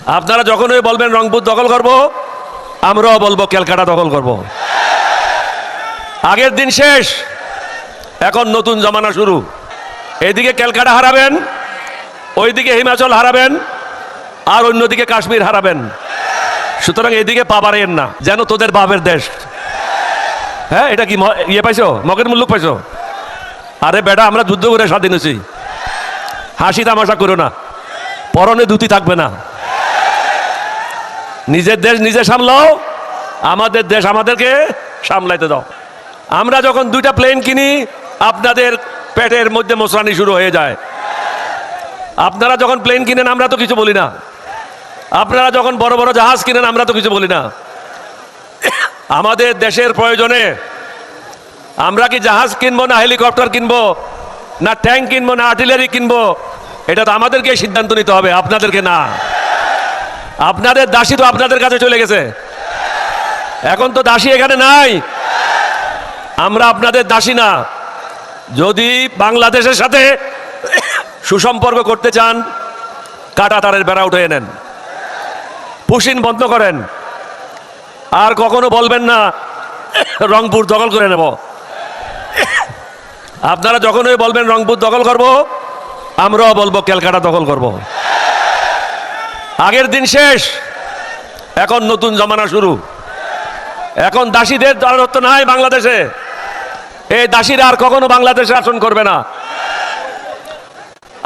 আপনারা যখনই বলবেন রংপুর দখল করব, আমরাও বলবো ক্যালকাটা দখল করব। আগের দিন শেষ, এখন নতুন জমানা শুরু। এইদিকে ক্যালকাটা হারাবেন, ওইদিকে হিমাচল হারাবেন, আর অন্যদিকে কাশ্মীর হারাবেন। সুতরাং এদিকে পা বাড়াইয়েন না, যেন তোদের বাপের দেশ। হ্যাঁ, এটা কি ইয়ে পাইছো, মগের মুল্লুক পাইছো? আরে বেটা, আমরা যুদ্ধ করে স্বাধীন হয়েছি, হাসি তামাশা করো না, পরনে ধুতি থাকবে না। নিজের দেশ নিজে সামলাও, আমাদের দেশ আমাদেরকে সামলাইতে দাও। আমরা যখন দুইটা প্লেন কিনি, আপনাদের পেটের মধ্যে মোসরানি শুরু হয়ে যায়। আপনারা যখন প্লেন কিনেন, আমরা তো কিছু বলি না। আপনারা যখন বড় বড় জাহাজ কিনেন, আমরা তো কিছু বলি না। আমাদের দেশের প্রয়োজনে আমরা কি জাহাজ কিনবো, না হেলিকপ্টার কিনবো, না ট্যাঙ্ক কিনবো, না আর্টিলারি কিনবো, এটা তো আমাদেরকে সিদ্ধান্ত নিতে হবে, আপনাদেরকে না। আপনাদের দাসী তো আপনাদের কাছে চলে গেছে, এখন তো দাসী এখানে নাই। আমরা আপনাদের দাসী না। যদি বাংলাদেশের সাথে সুসম্পর্ক করতে চান, কাঁটা তারের বেড়া উঠে নেন, পুশিন বন্ধ করেন। আর কখনো বলবেন না রংপুর দখল করে নেব। আপনারা যখনই বলবেন রংপুর দখল করব, আমরাও বলবো ক্যালকাটা দখল করব। আগের দিন শেষ, এখন নতুন জমানা শুরু। এখন দাসীদের রাজত্ব নাই বাংলাদেশে। এই দাসীরা আর কখনো বাংলাদেশে শাসন করবে না।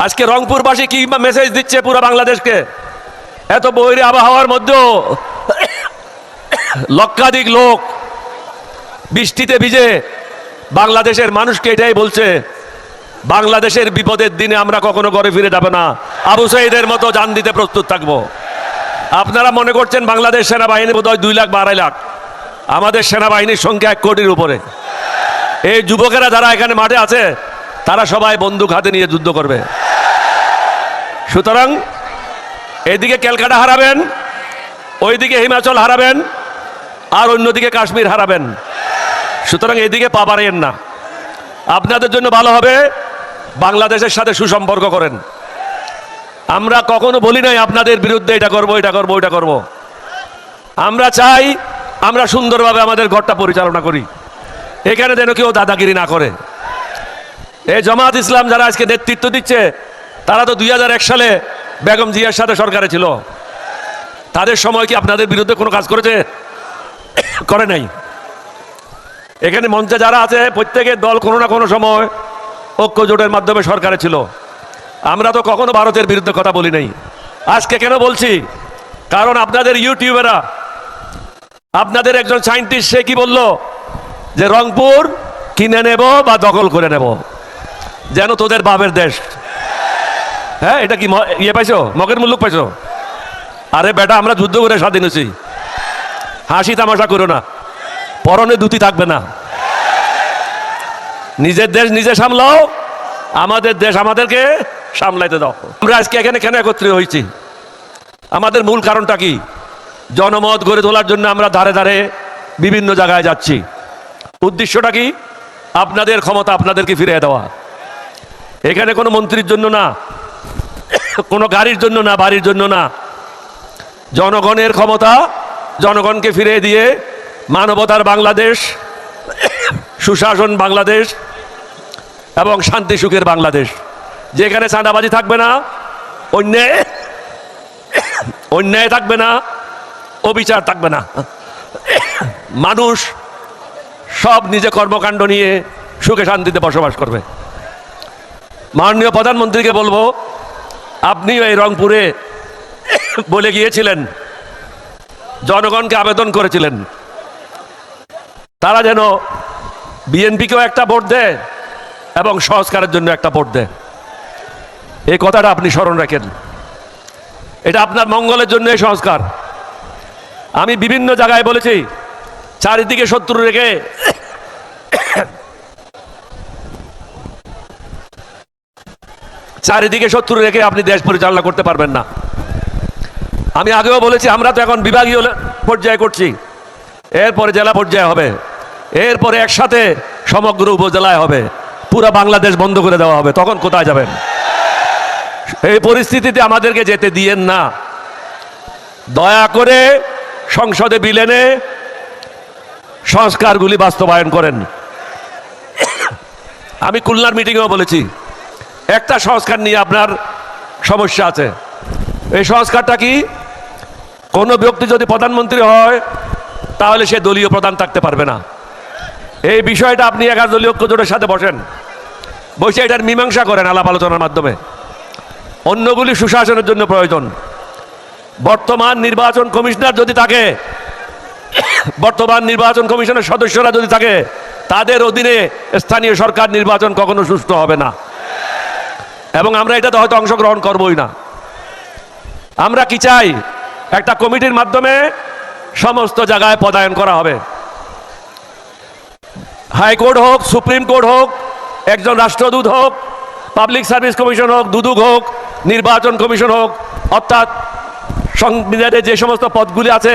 আজকে রংপুরবাসী কি মেসেজ দিচ্ছে পুরো বাংলাদেশকে? এত বৈরী আবহাওয়ার মধ্যেও লক্ষাধিক লোক বৃষ্টিতে ভিজে বাংলাদেশের মানুষকে এটাই বলছে, বাংলাদেশের বিপদের দিনে আমরা কখনো ঘরে ফিরে যাব না, আবু সাঈদের মতো জান দিতে প্রস্তুত থাকবো। আপনারা মনে করছেন বাংলাদেশ সেনাবাহিনী বোধহয় 2 লাখ বা 2.5 লাখ। আমাদের সেনাবাহিনীর সংখ্যা 1 কোটির উপরে। এই যুবকেরা যারা এখানে মাঠে আছে, তারা সবাই বন্দুক হাতে নিয়ে যুদ্ধ করবে। সুতরাং এদিকে ক্যালকাটা হারাবেন, ওইদিকে হিমাচল হারাবেন, আর অন্যদিকে কাশ্মীর হারাবেন। সুতরাং এদিকে পা বাড়াইয়েন না। আপনাদের জন্য ভালো হবে বাংলাদেশের সাথে সুসম্পর্ক করেন। আমরা কখনো বলি নাই আপনাদের বিরুদ্ধে এটা করব, এটা করব, ওইটা করব। আমরা চাই আমরা সুন্দরভাবে আমাদের ঘরটা পরিচালনা করি, এখানে যেন কেউ দাদাগিরি না করে। এই জামাত ইসলাম যারা আজকে নেতৃত্ব দিচ্ছে, তারা তো 2001 সালে বেগম জিয়ার সাথে সরকারে ছিল। তাদের সময় কি আপনাদের বিরুদ্ধে কোনো কাজ করেছে? করে নাই। এখানে মঞ্চে যারা আছে, প্রত্যেকের দল কোনো না কোনো সময় ঐক্য জোটের মাধ্যমে সরকারে ছিল। আমরা তো কখনো ভারতের বিরুদ্ধে কথা বলি নাই। আজকে কেন বলছি? কারণ আপনাদের ইউটিউবেরা, আপনাদের একজন সায়েন্টিস্ট, সে কি বলল যে রংপুর কিনে নেব বা দখল করে নেব, যেন তোদের বাপের দেশ। হ্যাঁ, এটা কি ইয়ে পাইছো, মগের মুল্লুক পাইছো? আরে বেটা, আমরা যুদ্ধ করে স্বাধীন হয়েছি, হাসি তামাশা করো না, পরনে ধুতি থাকবে না। নিজের দেশ নিজে সামলাও, আমাদের দেশ আমাদেরকে সামলাইতে দাও। আমরা আজকে এখানে কেন একত্রিত হয়েছি? আমাদের মূল কারণটা কি? জনমত গড়ে তোলার জন্য আমরা ধারে ধারে বিভিন্ন জায়গায় যাচ্ছি। উদ্দেশ্যটা কি? আপনাদের ক্ষমতা আপনাদেরকে ফিরিয়ে দেওয়া। এখানে কোনো মন্ত্রীর জন্য না, কোনো গাড়ির জন্য না, বাড়ির জন্য না। জনগণের ক্ষমতা জনগণকে ফিরিয়ে দিয়ে মানবতার বাংলাদেশ, সুশাসন বাংলাদেশ এবং শান্তি সুখের বাংলাদেশ, যেখানে চাঁদাবাজি থাকবে না, অন্যায় থাকবে না, অবিচার থাকবে না। মানুষ সব নিজে কর্মকাণ্ড নিয়ে সুখে শান্তিতে বসবাস করবে। মাননীয় প্রধানমন্ত্রীকে বলবো, আপনিও এই রংপুরে বলে গিয়েছিলেন, জনগণকে আবেদন করেছিলেন, তারা যেন বিএনপিকেও একটা ভোট দেয় এবং সংস্কারের জন্য একটা ভোট দেয়। এই কথাটা আপনি স্মরণ রাখেন। এটা আপনার মঙ্গলের জন্য এই সংস্কার। আমি বিভিন্ন জায়গায় বলেছি, চারিদিকে শত্রু রেখে আপনি দেশ পরিচালনা করতে পারবেন না। আমি আগেও বলেছি, আমরা তো এখন বিভাগীয় পর্যায়ে করছি, এরপরে জেলা পর্যায়ে হবে, এরপরে একসাথে সমগ্র উপজেলায় হবে, পুরা বাংলাদেশ বন্ধ করে দেওয়া হবে। তখন কোথায় যাবেন? এই পরিস্থিতিতে আমাদেরকে যেতে দিয়েন না। দয়া করে সংসদে বিল এনে সংস্কারগুলি বাস্তবায়ন করেন। আমি খুলনার মিটিংয়েও বলেছি, একটা সংস্কার নিয়ে আপনার সমস্যা আছে। এই সংস্কারটা কি? কোনো ব্যক্তি যদি প্রধানমন্ত্রী হয় তাহলে সে দলীয় প্রধান থাকতে পারবে না। এই বিষয়টা আপনি 11 দলীয় ঐক্যজোটের সাথে বসেন, বসে এটার মীমাংসা করেন আলাপ আলোচনার মাধ্যমে। অন্যগুলি সুশাসনের জন্য প্রয়োজন। বর্তমান নির্বাচন কমিশনার যদি থাকে, বর্তমান নির্বাচন কমিশনের সদস্যরা যদি থাকে, তাদের অধীনে স্থানীয় সরকার নির্বাচন কখনো সুষ্ঠু হবে না, এবং আমরা এটাতে হয়তো অংশগ্রহণ করবই না। আমরা কি চাই? একটা কমিটির মাধ্যমে সমস্ত জায়গায় পদায়ন করা হবে। হাইকোর্ট হোক, সুপ্রিম কোর্ট হোক, একজন রাষ্ট্রদূত হোক, পাবলিক সার্ভিস কমিশন হোক, দুদক হোক, নির্বাচন কমিশন হোক, অর্থাৎ সংবিধানে যে সমস্ত পদগুলি আছে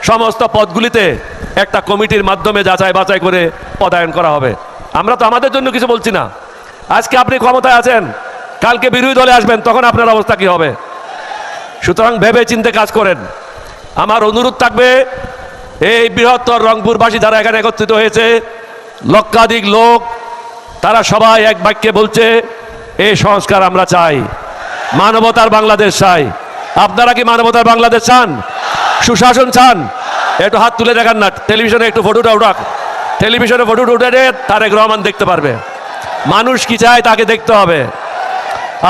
সমস্ত পদগুলিতে একটা কমিটির মাধ্যমে যাচাই বাছাই করে পদায়ন করা হবে। আমরা তো আমাদের জন্য কিছু বলছি না। আজকে আপনি ক্ষমতায় আছেন, কালকে বিরোধী দলে আসবেন, তখন আপনার অবস্থা কি হবে? সুতরাং ভেবে চিন্তে কাজ করেন। আমার অনুরোধ থাকবে, এই বৃহত্তর রংপুরবাসী যারা এখানে একত্রিত হয়েছে, লক্ষাধিক লোক, তারা সবাই এক বাক্যে বলছে এই সংস্কার আমরা চাই, মানবতার বাংলাদেশ চাই। আপনারা কি মানবতার বাংলাদেশ চান? সুশাসন চান? একটু হাত তুলে দেখান না, টেলিভিশনে একটু ফটোটা উঠাক, টেলিভিশনে ফটোটা উঠে তারেক রহমান দেখতে পারবে। মানুষ কি চায় তাকে দেখতে হবে।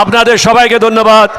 আপনাদের সবাইকে ধন্যবাদ।